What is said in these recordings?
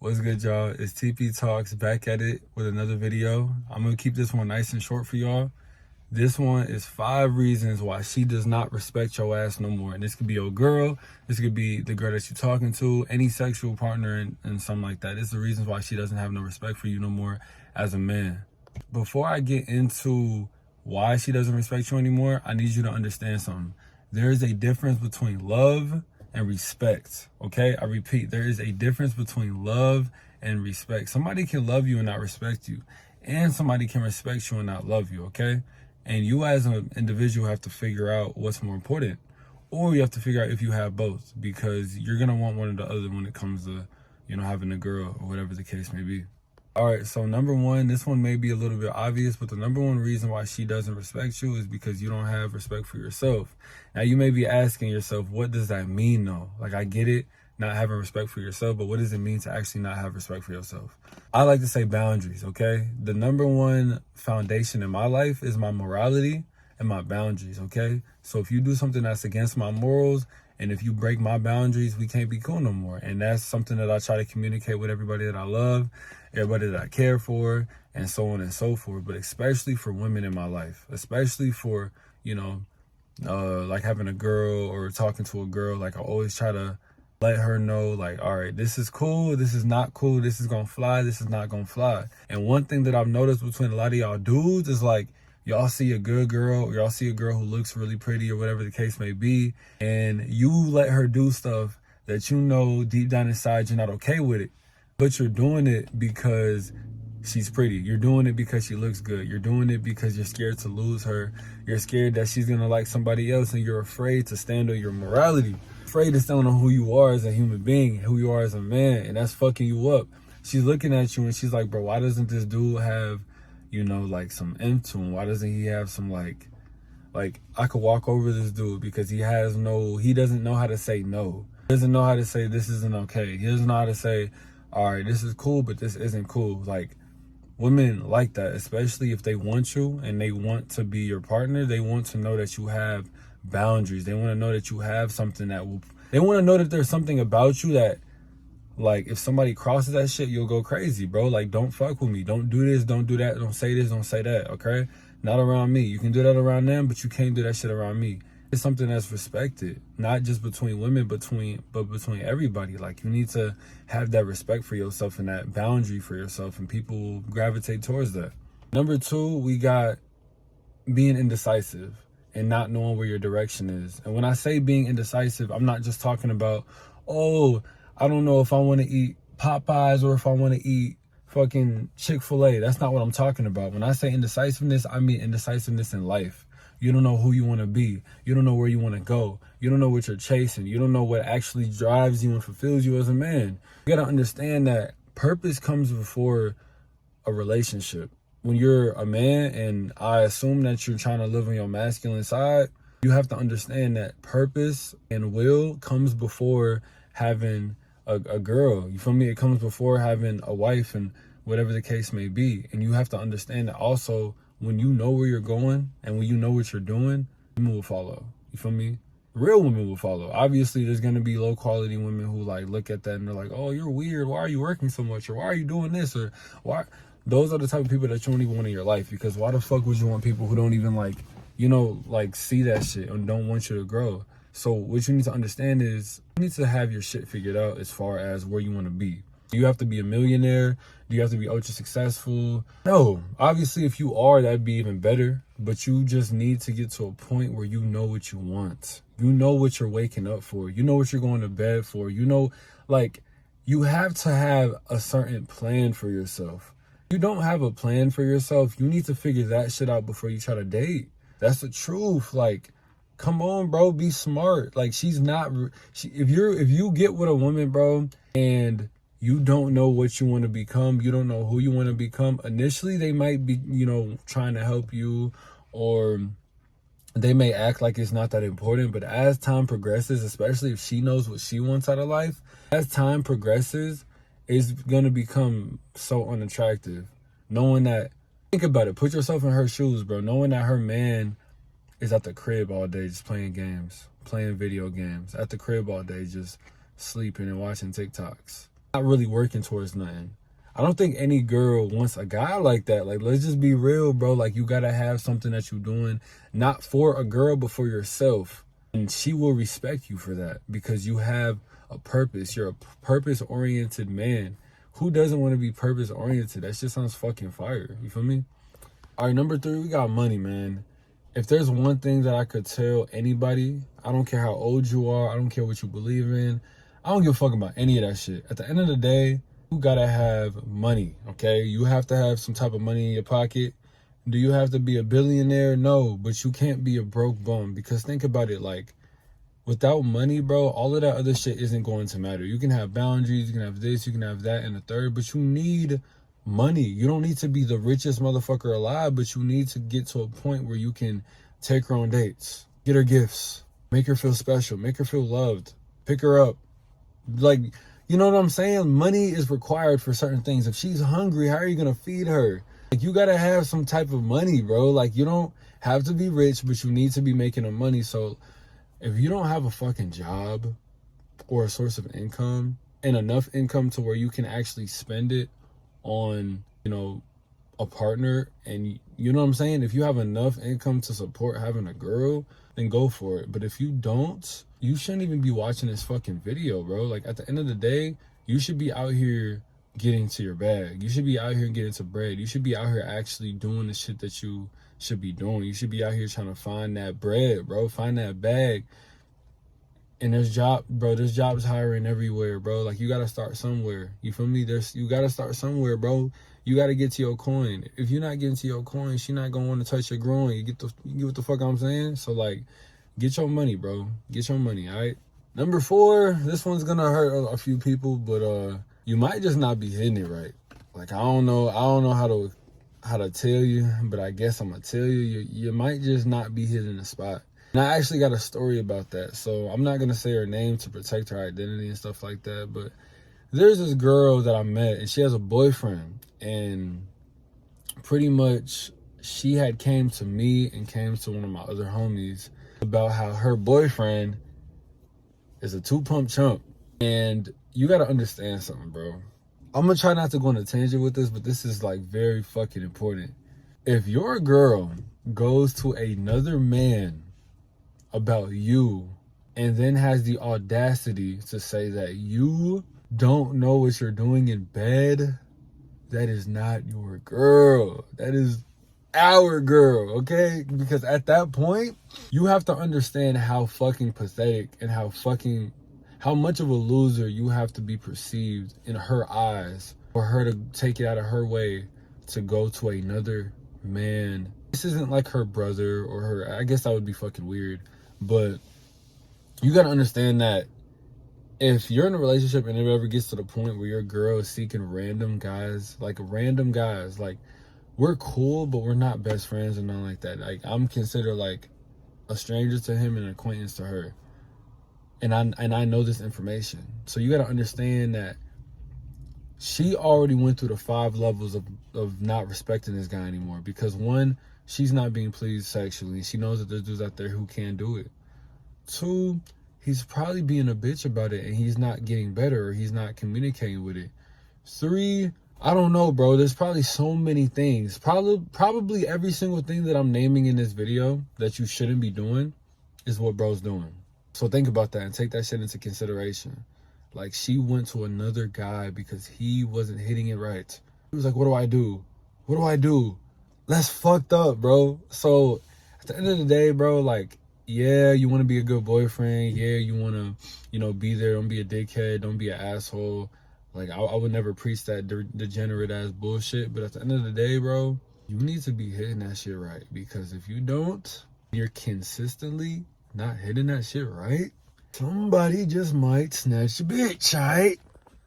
What's good, y'all? It's TP Talks back at it with another video. I'm gonna keep this one nice and short for y'all. This one is 5 reasons why she does not respect your ass no more. And this could be your girl, this could be the girl that you're talking to, any sexual partner and something like that. It's the reasons why she doesn't have no respect for you no more as a man. Before I get into why she doesn't respect you anymore, I need you to understand something. There is a difference between love and respect, okay? I repeat, there is a difference between love and respect. Somebody can love you and not respect you, and somebody can respect you and not love you, okay? And you as an individual have to figure out what's more important, or you have to figure out if you have both, because you're gonna want one or the other when it comes to, having a girl or whatever the case may be. All right, so number one, this one may be a little bit obvious, but the number one reason why she doesn't respect you is because you don't have respect for yourself. Now, you may be asking yourself, what does that mean, though? Like, I get it, not having respect for yourself, but what does it mean to actually not have respect for yourself? I like to say boundaries, okay? The number one foundation in my life is my morality and my boundaries, okay? So if you do something that's against my morals, and if you break my boundaries, we can't be cool no more. And that's something that I try to communicate with everybody that I love, everybody that I care for, and so on and so forth. But especially for women in my life, especially for, like having a girl or talking to a girl, like I always try to let her know, like, all right, this is cool, this is not cool, this is gonna fly, this is not gonna fly. And one thing that I've noticed between a lot of y'all dudes is like, y'all see a good girl, or y'all see a girl who looks really pretty or whatever the case may be, and you let her do stuff that you know deep down inside you're not okay with it, but you're doing it because she's pretty. You're doing it because she looks good. You're doing it because you're scared to lose her. You're scared that she's gonna like somebody else, and you're afraid to stand on your morality, afraid to stand on who you are as a human being, who you are as a man, and that's fucking you up. She's looking at you and she's like, bro, why doesn't this dude have like some into him? Why doesn't he have some like I could walk over this dude because he doesn't know how to say no. He doesn't know how to say this isn't okay. He doesn't know how to say, all right, this is cool, but this isn't cool. Like, women like that, especially if they want you and they want to be your partner. They want to know that you have boundaries. They want to know that you have something they want to know that there's something about you that, like, if somebody crosses that shit, you'll go crazy, bro. Like, don't fuck with me. Don't do this. Don't do that. Don't say this. Don't say that, okay? Not around me. You can do that around them, but you can't do that shit around me. It's something that's respected, not just between women, but between everybody. Like, you need to have that respect for yourself and that boundary for yourself, and people will gravitate towards that. Number 2, we got being indecisive and not knowing where your direction is. And when I say being indecisive, I'm not just talking about, oh, I don't know if I want to eat Popeyes or if I want to eat fucking Chick-fil-A. That's not what I'm talking about. When I say indecisiveness, I mean indecisiveness in life. You don't know who you want to be. You don't know where you want to go. You don't know what you're chasing. You don't know what actually drives you and fulfills you as a man. You got to understand that purpose comes before a relationship. When you're a man, and I assume that you're trying to live on your masculine side, you have to understand that purpose and will comes before having a girl. You feel me? It comes before having a wife and whatever the case may be. And you have to understand that also, when you know where you're going and when you know what you're doing, women will follow. You feel me? Real women will follow. Obviously, there's going to be low quality women who like look at that and they're like, oh, you're weird. Why are you working so much? Or why are you doing this? Or why? Those are the type of people that you don't even want in your life, because why the fuck would you want people who don't even see that shit and don't want you to grow? So what you need to understand is you need to have your shit figured out as far as where you want to be. Do you have to be a millionaire? Do you have to be ultra successful? No. Obviously, if you are, that'd be even better. But you just need to get to a point where you know what you want. You know what you're waking up for. You know what you're going to bed for. You know, like, you have to have a certain plan for yourself. If you don't have a plan for yourself, you need to figure that shit out before you try to date. That's the truth. Like, come on, bro, be smart. Like, if you get with a woman, bro, and you don't know what you want to become, you don't know who you want to become, initially they might be, trying to help you, or they may act like it's not that important. But as time progresses, especially if she knows what she wants out of life, as time progresses, it's going to become so unattractive. Knowing that, think about it, put yourself in her shoes, bro, knowing that her man is at the crib all day just playing games, playing video games, at the crib all day just sleeping and watching TikToks. not really working towards nothing. I don't think any girl wants a guy like that. Like, let's just be real, bro. Like, you gotta have something that you're doing, not for a girl, but for yourself. And she will respect you for that because you have a purpose. You're a purpose-oriented man. Who doesn't want to be purpose-oriented? That shit sounds fucking fire. You feel me? All right, number 3, we got money, man. If there's one thing that I could tell anybody, I don't care how old you are, I don't care what you believe in, I don't give a fuck about any of that shit. At the end of the day, you gotta have money, okay? You have to have some type of money in your pocket. Do you have to be a billionaire? No, but you can't be a broke bum, because think about it, like, without money, bro, all of that other shit isn't going to matter. You can have boundaries, you can have this, you can have that, and the third, but you need money. You don't need to be the richest motherfucker alive, but you need to get to a point where you can take her on dates, get her gifts, make her feel special, make her feel loved, pick her up. Like, you know what I'm saying? Money is required for certain things. If she's hungry, how are you going to feed her? Like, you got to have some type of money, bro. Like, you don't have to be rich, but you need to be making the money. So if you don't have a fucking job or a source of income and enough income to where you can actually spend it on, you know, a partner, and you know what I'm saying? If you have enough income to support having a girl, then go for it. But if you don't, you shouldn't even be watching this fucking video, bro. Like, at the end of the day, you should be out here getting to your bag. You should be out here getting to bread. You should be out here actually doing the shit that you should be doing. You should be out here trying to find that bread, bro. Find that bag. And there's jobs hiring everywhere, bro. Like, you gotta start somewhere. You feel me? You gotta start somewhere, bro. You gotta get to your coin. If you're not getting to your coin, she not gonna want to touch your groin. You get what the fuck I'm saying? So, like, get your money, bro. Get your money, all right? Number 4, this one's gonna hurt a few people, but you might just not be hitting it right. Like, I don't know how to tell you, but I guess I'm gonna tell you. You might just not be hitting the spot. And I actually got a story about that, so I'm not gonna say her name to protect her identity and stuff like that, but there's this girl that I met, and she has a boyfriend, and pretty much she had came to me and came to one of my other homies about how her boyfriend is a 2-pump chump. And you gotta understand something, bro. I'm gonna try not to go on a tangent with this, but this is, like, very fucking important. If your girl goes to another man about you and then has the audacity to say that you don't know what you're doing in bed, that is not your girl. That is our girl, okay? Because at that point, you have to understand how fucking pathetic and how much of a loser you have to be perceived in her eyes for her to take it out of her way to go to another man. This isn't like her brother or her, I guess that would be fucking weird, but you gotta understand that if you're in a relationship and it ever gets to the point where your girl is seeking random guys, like, we're cool, but we're not best friends and nothing like that. Like, I'm considered like a stranger to him and an acquaintance to her. And I know this information. So you got to understand that she already went through the 5 levels of not respecting this guy anymore. Because 1, she's not being pleased sexually. She knows that there's dudes out there who can do it. 2, he's probably being a bitch about it and he's not getting better, or he's not communicating with it. 3, I don't know, bro. There's probably so many things. Probably every single thing that I'm naming in this video that you shouldn't be doing is what bro's doing. So think about that and take that shit into consideration. Like, she went to another guy because he wasn't hitting it right. He was like, what do I do? What do I do? That's fucked up, bro. So at the end of the day, bro, like, yeah, you want to be a good boyfriend. Yeah, you want to, be there. Don't be a dickhead. Don't be an asshole. Like, I would never preach that degenerate ass bullshit. But at the end of the day, bro, you need to be hitting that shit right. Because if you don't, you're consistently not hitting that shit right, somebody just might snatch your bitch, right?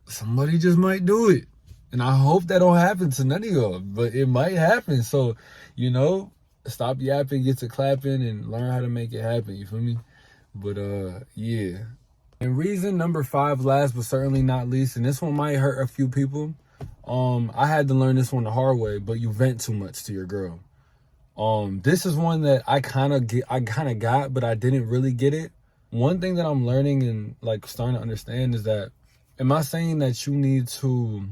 Somebody just might do it. And I hope that don't happen to none of y'all, but it might happen. So, stop yapping, get to clapping, and learn how to make it happen. You feel me? But, yeah. And reason number 5, last but certainly not least, and this one might hurt a few people. I had to learn this one the hard way, but you vent too much to your girl. This is one that I kind of got, but I didn't really get it. One thing that I'm learning and, like, starting to understand is that am I saying that you need to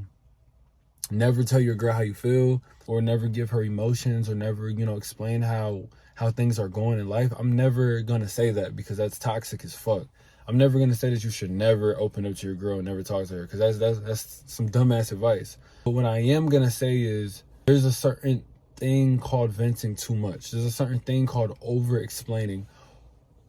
never tell your girl how you feel, or never give her emotions, or never, explain how things are going in life? I'm never gonna say that, because that's toxic as fuck. I'm never gonna say that you should never open up to your girl and never talk to her, because that's some dumbass advice. But what I am gonna say is, there's a certain thing called venting too much. There's a certain thing called over explaining.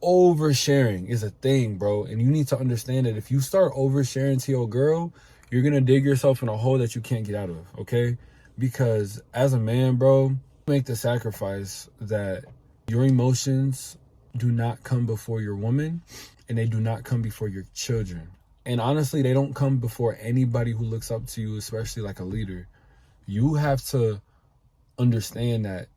Oversharing is a thing, bro, and you need to understand that if you start oversharing to your girl, you're gonna dig yourself in a hole that you can't get out of, okay? Because as a man, bro, make the sacrifice that your emotions do not come before your woman, and they do not come before your children. And honestly, they don't come before anybody who looks up to you, especially like a leader. You have to understand that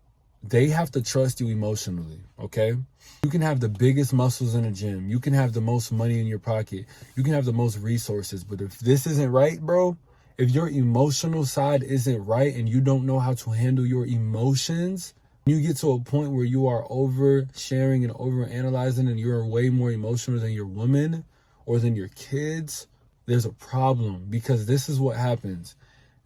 they have to trust you emotionally, okay? You can have the biggest muscles in the gym. You can have the most money in your pocket. You can have the most resources. But if this isn't right, bro, if your emotional side isn't right and you don't know how to handle your emotions, you get to a point where you are oversharing and overanalyzing and you're way more emotional than your woman or than your kids, there's a problem. Because this is what happens.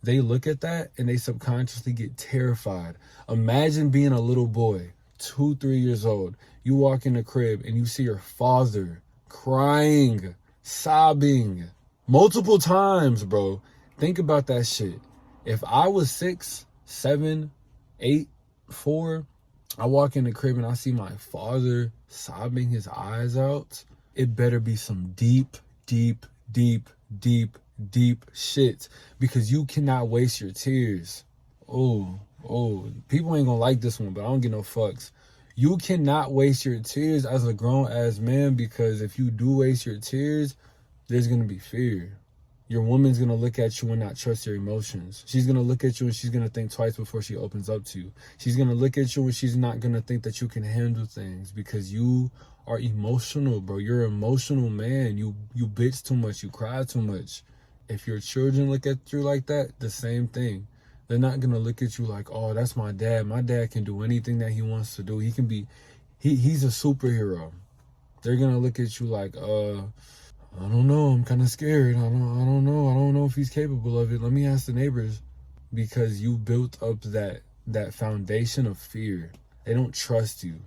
They look at that and they subconsciously get terrified. Imagine being a little boy, 2-3 years old. You walk in the crib and you see your father crying, sobbing multiple times, bro. Think about that shit. If I was 6, 7, 8, 4, I walk in the crib and I see my father sobbing his eyes out, it better be some deep shit, because you cannot waste your tears. Oh, people ain't gonna like this one, but I don't give no fucks. You cannot waste your tears as a grown-ass man, because if you do waste your tears, there's gonna be fear. Your woman's gonna look at you and not trust your emotions. She's gonna look at you and she's gonna think twice before she opens up to you. She's gonna look at you and she's not gonna think that you can handle things, because you are emotional, bro. You're an emotional man. You bitch too much. You cry too much. If your children look at you like that, the same thing. They're not gonna look at you like, oh, that's my dad. My dad can do anything that he wants to do. He can be, he's a superhero. They're gonna look at you like, I don't know. I'm kind of scared. I don't know. I don't know if he's capable of it. Let me ask the neighbors. Because you built up that foundation of fear. They don't trust you.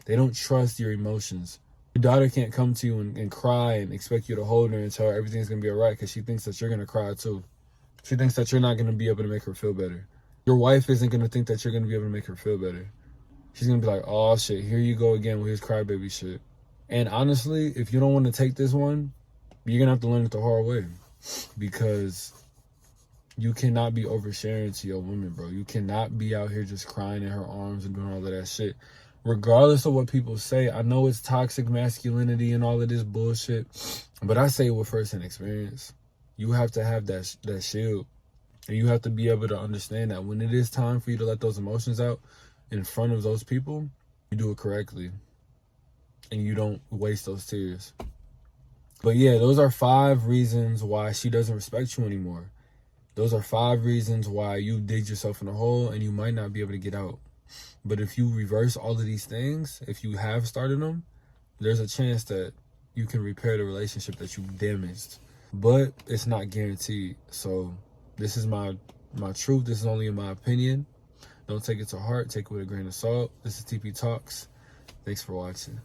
They don't trust your emotions. Your daughter can't come to you and cry and expect you to hold her and tell her everything's going to be all right, because she thinks that you're going to cry too. She thinks that you're not going to be able to make her feel better. Your wife isn't going to think that you're going to be able to make her feel better. She's going to be like, oh shit, here you go again with his crybaby shit. And honestly, if you don't want to take this one, you're going to have to learn it the hard way. Because you cannot be oversharing to your woman, bro. You cannot be out here just crying in her arms and doing all of that shit. Regardless of what people say, I know it's toxic masculinity and all of this bullshit, but I say it with first-hand experience. You have to have that shield, and you have to be able to understand that when it is time for you to let those emotions out in front of those people, you do it correctly, and you don't waste those tears. But yeah, those are 5 reasons why she doesn't respect you anymore. Those are 5 reasons why you dig yourself in a hole and you might not be able to get out. But if you reverse all of these things, if you have started them, there's a chance that you can repair the relationship that you damaged. But it's not guaranteed. So this is my truth. This is only in my opinion. Don't take it to heart. Take it with a grain of salt. This is TP Talks. Thanks for watching.